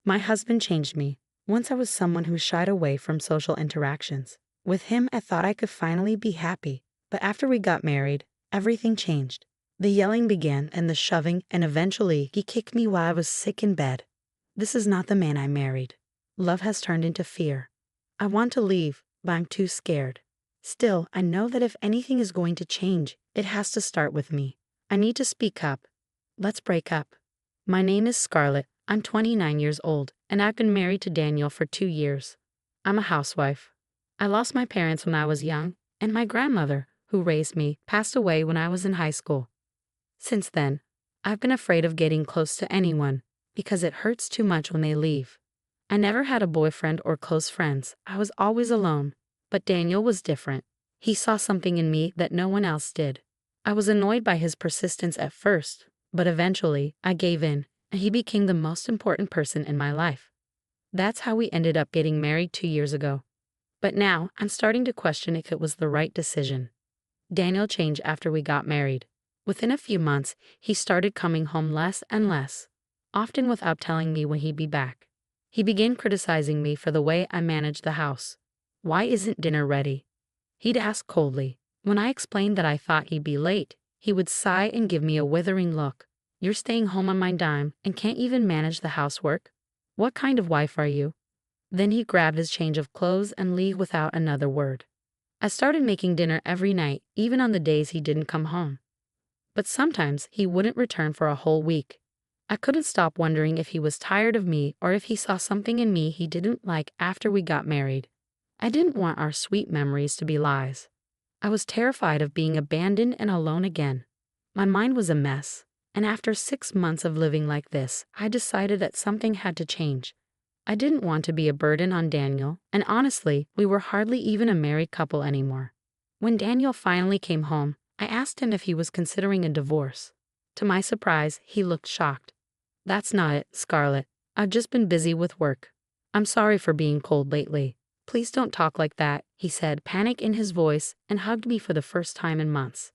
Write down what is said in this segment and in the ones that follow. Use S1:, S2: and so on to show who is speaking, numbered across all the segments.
S1: My husband changed me. Once I was someone who shied away from social interactions. With him, I thought I could finally be happy. But after we got married, everything changed. The yelling began and the shoving, and eventually he kicked me while I was sick in bed. This is not the man I married. Love has turned into fear. I want to leave, but I'm too scared. Still, I know that if anything is going to change, it has to start with me. I need to speak up. Let's break up. My name is Scarlett. I'm 29 years old, and I've been married to Daniel for 2 years. I'm a housewife. I lost my parents when I was young, and my grandmother, who raised me, passed away when I was in high school. Since then, I've been afraid of getting close to anyone, because it hurts too much when they leave. I never had a boyfriend or close friends. I was always alone. But Daniel was different. He saw something in me that no one else did. I was annoyed by his persistence at first, but eventually I gave in, and he became the most important person in my life. That's how we ended up getting married 2 years ago. But now I'm starting to question if it was the right decision. Daniel changed after we got married. Within a few months, he started coming home less and less, often without telling me when he'd be back. He began criticizing me for the way I managed the house. Why isn't dinner ready? He'd ask coldly. When I explained that I thought he'd be late, he would sigh and give me a withering look. You're staying home on my dime and can't even manage the housework? What kind of wife are you? Then he'd grab his change of clothes and leave without another word. I started making dinner every night, even on the days he didn't come home. But sometimes he wouldn't return for a whole week. I couldn't stop wondering if he was tired of me or if he saw something in me he didn't like after we got married. I didn't want our sweet memories to be lies. I was terrified of being abandoned and alone again. My mind was a mess, and after 6 months of living like this, I decided that something had to change. I didn't want to be a burden on Daniel, and honestly, we were hardly even a married couple anymore. When Daniel finally came home, I asked him if he was considering a divorce. To my surprise, he looked shocked. That's not it, Scarlett. I've just been busy with work. I'm sorry for being cold lately. Please don't talk like that, he said, panic in his voice, and hugged me for the first time in months.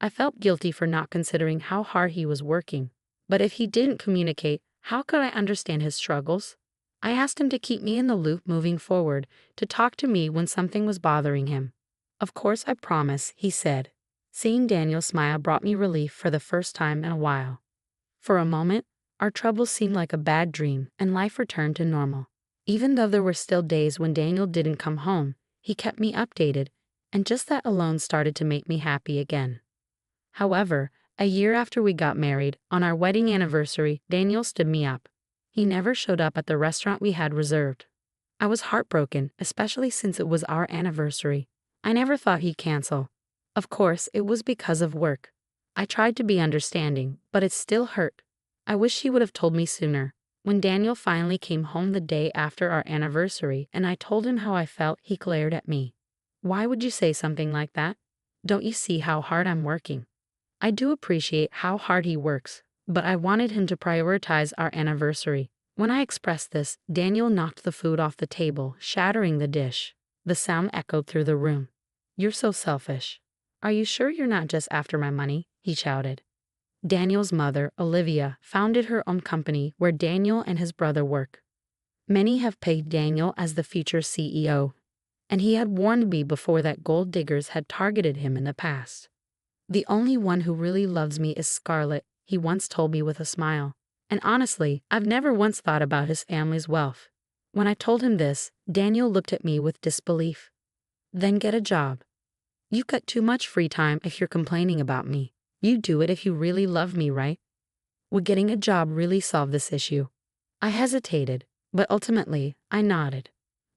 S1: I felt guilty for not considering how hard he was working. But if he didn't communicate, how could I understand his struggles? I asked him to keep me in the loop moving forward, to talk to me when something was bothering him. Of course, I promise, he said. Seeing Daniel smile brought me relief for the first time in a while. For a moment, our troubles seemed like a bad dream, and life returned to normal. Even though there were still days when Daniel didn't come home, he kept me updated, and just that alone started to make me happy again. However, a year after we got married, on our wedding anniversary, Daniel stood me up. He never showed up at the restaurant we had reserved. I was heartbroken, especially since it was our anniversary. I never thought he'd cancel. Of course, it was because of work. I tried to be understanding, but it still hurt. I wish he would have told me sooner. When Daniel finally came home the day after our anniversary and I told him how I felt, he glared at me. Why would you say something like that? Don't you see how hard I'm working? I do appreciate how hard he works, but I wanted him to prioritize our anniversary. When I expressed this, Daniel knocked the food off the table, shattering the dish. The sound echoed through the room. You're so selfish. Are you sure you're not just after my money? He shouted. Daniel's mother, Olivia, founded her own company where Daniel and his brother work. Many have pegged Daniel as the future CEO, and he had warned me before that gold diggers had targeted him in the past. The only one who really loves me is Scarlett, he once told me with a smile. And honestly, I've never once thought about his family's wealth. When I told him this, Daniel looked at me with disbelief. Then get a job. You've got too much free time if you're complaining about me. You do it if you really love me, right? Would getting a job really solve this issue? I hesitated, but ultimately, I nodded.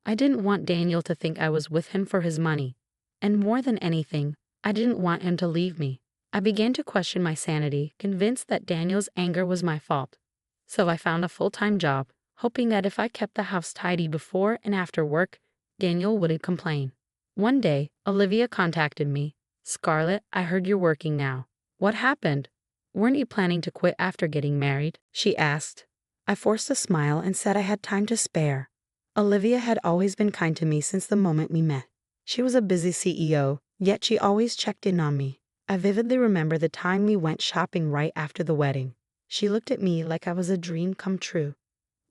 S1: I didn't want Daniel to think I was with him for his money. And more than anything, I didn't want him to leave me. I began to question my sanity, convinced that Daniel's anger was my fault. So I found a full-time job, hoping that if I kept the house tidy before and after work, Daniel wouldn't complain. One day, Olivia contacted me. Scarlett, I heard you're working now. What happened? Weren't you planning to quit after getting married? She asked. I forced a smile and said I had time to spare. Olivia had always been kind to me since the moment we met. She was a busy CEO, yet she always checked in on me. I vividly remember the time we went shopping right after the wedding. She looked at me like I was a dream come true.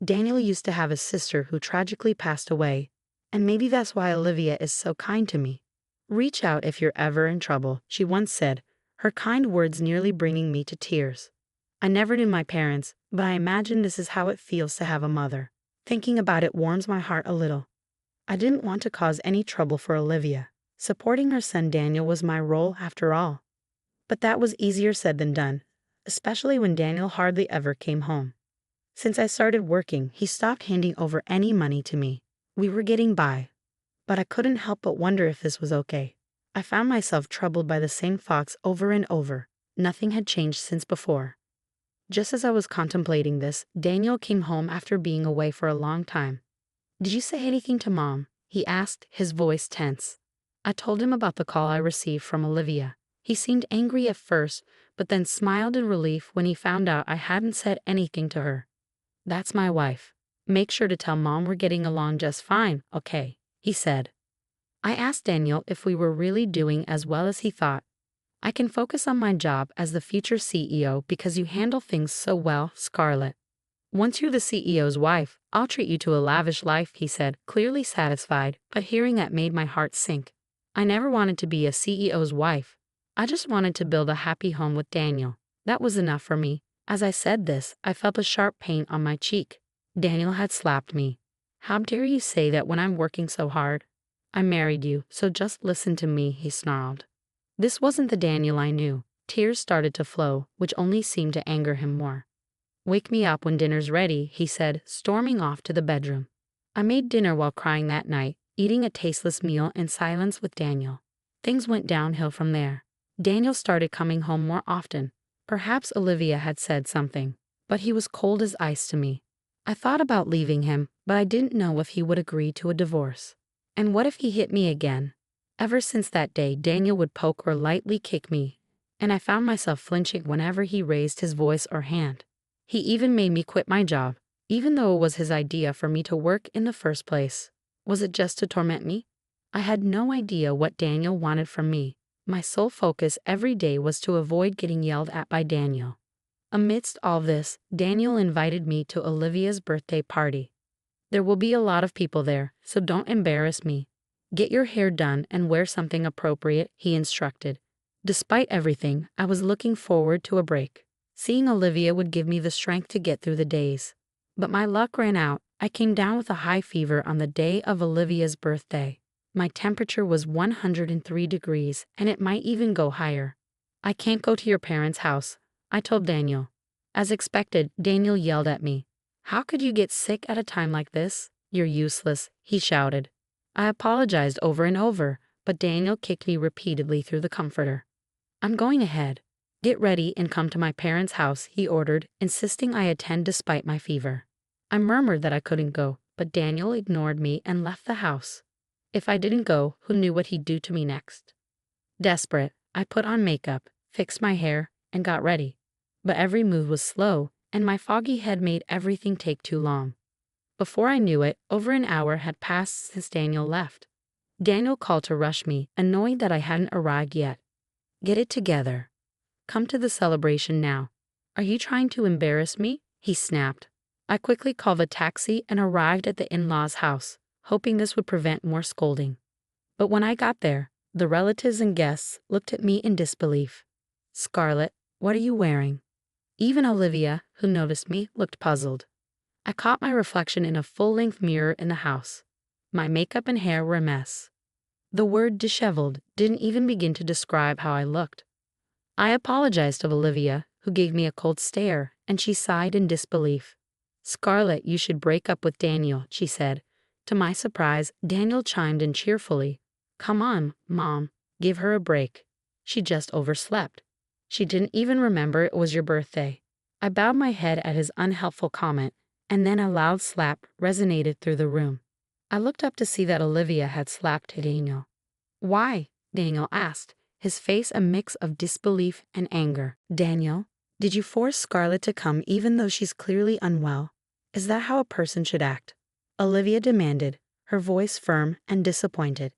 S1: Daniel used to have a sister who tragically passed away, and maybe that's why Olivia is so kind to me. Reach out if you're ever in trouble, she once said, her kind words nearly bringing me to tears. I never knew my parents, but I imagine this is how it feels to have a mother. Thinking about it warms my heart a little. I didn't want to cause any trouble for Olivia. Supporting her son Daniel was my role after all. But that was easier said than done, especially when Daniel hardly ever came home. Since I started working, he stopped handing over any money to me. We were getting by, but I couldn't help but wonder if this was okay. I found myself troubled by the same thoughts over and over. Nothing had changed since before. Just as I was contemplating this, Daniel came home after being away for a long time. "Did you say anything to Mom?" he asked, his voice tense. I told him about the call I received from Olivia. He seemed angry at first, but then smiled in relief when he found out I hadn't said anything to her. "That's my wife. Make sure to tell Mom we're getting along just fine, okay?" he said. I asked Daniel if we were really doing as well as he thought. "I can focus on my job as the future CEO because you handle things so well, Scarlett. Once you're the CEO's wife, I'll treat you to a lavish life," he said, clearly satisfied, but hearing that made my heart sink. I never wanted to be a CEO's wife. I just wanted to build a happy home with Daniel. That was enough for me. As I said this, I felt a sharp pain on my cheek. Daniel had slapped me. "How dare you say that when I'm working so hard? I married you, so just listen to me," he snarled. This wasn't the Daniel I knew. Tears started to flow, which only seemed to anger him more. "Wake me up when dinner's ready," he said, storming off to the bedroom. I made dinner while crying that night, eating a tasteless meal in silence with Daniel. Things went downhill from there. Daniel started coming home more often. Perhaps Olivia had said something, but he was cold as ice to me. I thought about leaving him, but I didn't know if he would agree to a divorce. And what if he hit me again? Ever since that day, Daniel would poke or lightly kick me, and I found myself flinching whenever he raised his voice or hand. He even made me quit my job, even though it was his idea for me to work in the first place. Was it just to torment me? I had no idea what Daniel wanted from me. My sole focus every day was to avoid getting yelled at by Daniel. Amidst all this, Daniel invited me to Olivia's birthday party. "There will be a lot of people there, so don't embarrass me. Get your hair done and wear something appropriate," he instructed. Despite everything, I was looking forward to a break. Seeing Olivia would give me the strength to get through the days. But my luck ran out. I came down with a high fever on the day of Olivia's birthday. My temperature was 103 degrees, and it might even go higher. "I can't go to your parents' house," I told Daniel. As expected, Daniel yelled at me. "How could you get sick at a time like this? You're useless," he shouted. I apologized over and over, but Daniel kicked me repeatedly through the comforter. "I'm going ahead. Get ready and come to my parents' house," he ordered, insisting I attend despite my fever. I murmured that I couldn't go, but Daniel ignored me and left the house. If I didn't go, who knew what he'd do to me next? Desperate, I put on makeup, fixed my hair, and got ready. But every move was slow, and my foggy head made everything take too long. Before I knew it, over an hour had passed since Daniel left. Daniel called to rush me, annoyed that I hadn't arrived yet. "Get it together. Come to the celebration now. Are you trying to embarrass me?" he snapped. I quickly called a taxi and arrived at the in-laws' house, hoping this would prevent more scolding. But when I got there, the relatives and guests looked at me in disbelief. "Scarlett, what are you wearing?" Even Olivia, who noticed me, looked puzzled. I caught my reflection in a full-length mirror in the house. My makeup and hair were a mess. The word disheveled didn't even begin to describe how I looked. I apologized to Olivia, who gave me a cold stare, and she sighed in disbelief. "Scarlett, you should break up with Daniel," she said. To my surprise, Daniel chimed in cheerfully. "Come on, Mom, give her a break. She just overslept. She didn't even remember it was your birthday." I bowed my head at his unhelpful comment, and then a loud slap resonated through the room. I looked up to see that Olivia had slapped Daniel. "Why?" Daniel asked, his face a mix of disbelief and anger. "Daniel, did you force Scarlett to come even though she's clearly unwell? Is that how a person should act?" Olivia demanded, her voice firm and disappointed.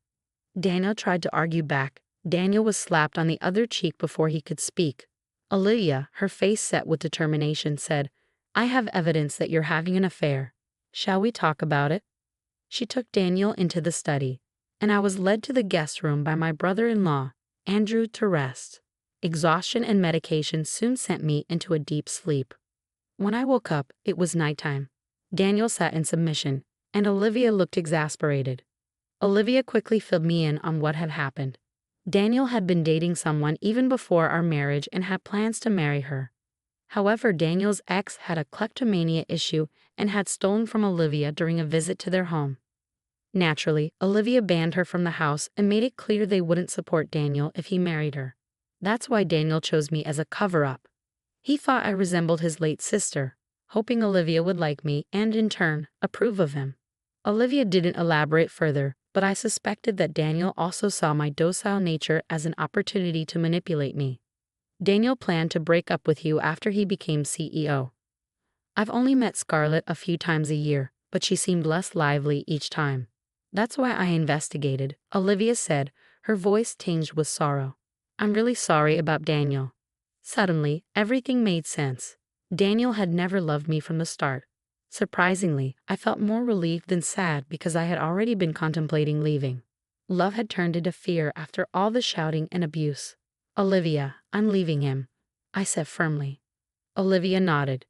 S1: Daniel tried to argue back. Daniel was slapped on the other cheek before he could speak. Olivia, her face set with determination, said, "I have evidence that you're having an affair. Shall we talk about it? She took Daniel into the study, and I was led to the guest room by my brother-in-law, Andrew, to rest. Exhaustion and medication soon sent me into a deep sleep. When I woke up, it was nighttime. Daniel sat in submission, and Olivia looked exasperated. Olivia quickly filled me in on what had happened. Daniel had been dating someone even before our marriage and had plans to marry her. However, Daniel's ex had a kleptomania issue and had stolen from Olivia during a visit to their home. Naturally, Olivia banned her from the house and made it clear they wouldn't support Daniel if he married her. That's why Daniel chose me as a cover-up. He thought I resembled his late sister, hoping Olivia would like me and, in turn, approve of him. Olivia didn't elaborate further, but I suspected that Daniel also saw my docile nature as an opportunity to manipulate me. Daniel planned to break up with you after he became CEO. I've only met Scarlett a few times a year, but she seemed less lively each time. That's why I investigated, Olivia said, her voice tinged with sorrow. I'm really sorry about Daniel. Suddenly, everything made sense. Daniel had never loved me from the start. Surprisingly, I felt more relieved than sad because I had already been contemplating leaving. Love had turned into fear after all the shouting and abuse. Olivia, I'm leaving him, I said firmly. Olivia nodded.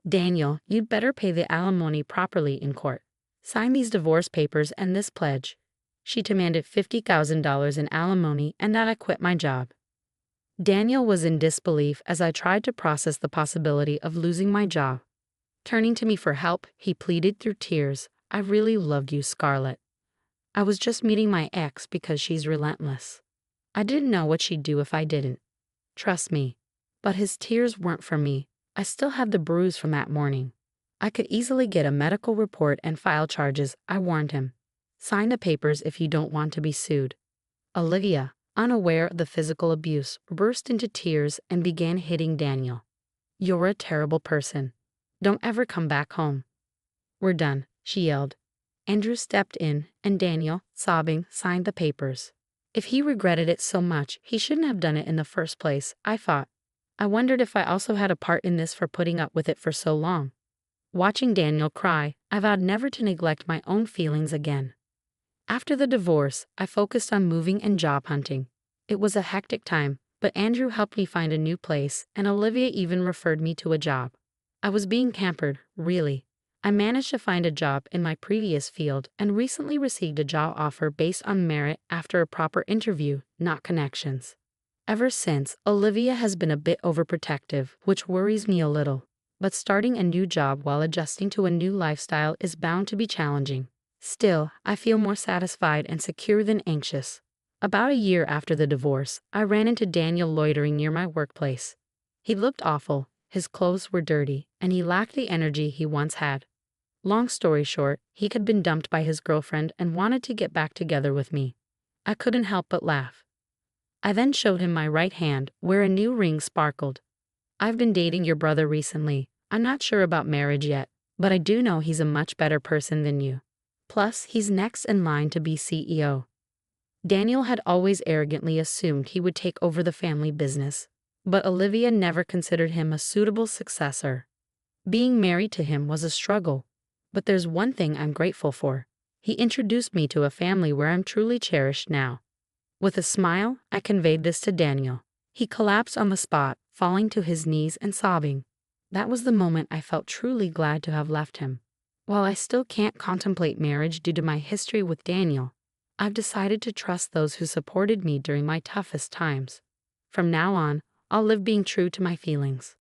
S1: Daniel, you'd better pay the alimony properly in court. Sign these divorce papers and this pledge. She demanded $50,000 in alimony and that I quit my job. Daniel was in disbelief as I tried to process the possibility of losing my job. Turning to me for help, he pleaded through tears, I really loved you, Scarlett. I was just meeting my ex because she's relentless. I didn't know what she'd do if I didn't. Trust me. But his tears weren't for me. I still have the bruise from that morning. I could easily get a medical report and file charges, I warned him. Sign the papers if you don't want to be sued. Olivia, unaware of the physical abuse, burst into tears and began hitting Daniel. You're a terrible person. Don't ever come back home. We're done, she yelled. Andrew stepped in, and Daniel, sobbing, signed the papers. If he regretted it so much, he shouldn't have done it in the first place, I thought. I wondered if I also had a part in this for putting up with it for so long. Watching Daniel cry, I vowed never to neglect my own feelings again. After the divorce, I focused on moving and job hunting. It was a hectic time, but Andrew helped me find a new place, and Olivia even referred me to a job. I was being pampered, really. I managed to find a job in my previous field and recently received a job offer based on merit after a proper interview, not connections. Ever since, Olivia has been a bit overprotective, which worries me a little. But starting a new job while adjusting to a new lifestyle is bound to be challenging. Still, I feel more satisfied and secure than anxious. About a year after the divorce, I ran into Daniel loitering near my workplace. He looked awful, his clothes were dirty, and he lacked the energy he once had. Long story short, he had been dumped by his girlfriend and wanted to get back together with me. I couldn't help but laugh. I then showed him my right hand, where a new ring sparkled. I've been dating your brother recently. I'm not sure about marriage yet, but I do know he's a much better person than you. Plus, he's next in line to be CEO. Daniel had always arrogantly assumed he would take over the family business, but Olivia never considered him a suitable successor. Being married to him was a struggle, but there's one thing I'm grateful for. He introduced me to a family where I'm truly cherished now. With a smile, I conveyed this to Daniel. He collapsed on the spot, falling to his knees and sobbing. That was the moment I felt truly glad to have left him. While I still can't contemplate marriage due to my history with Daniel, I've decided to trust those who supported me during my toughest times. From now on, I'll live being true to my feelings.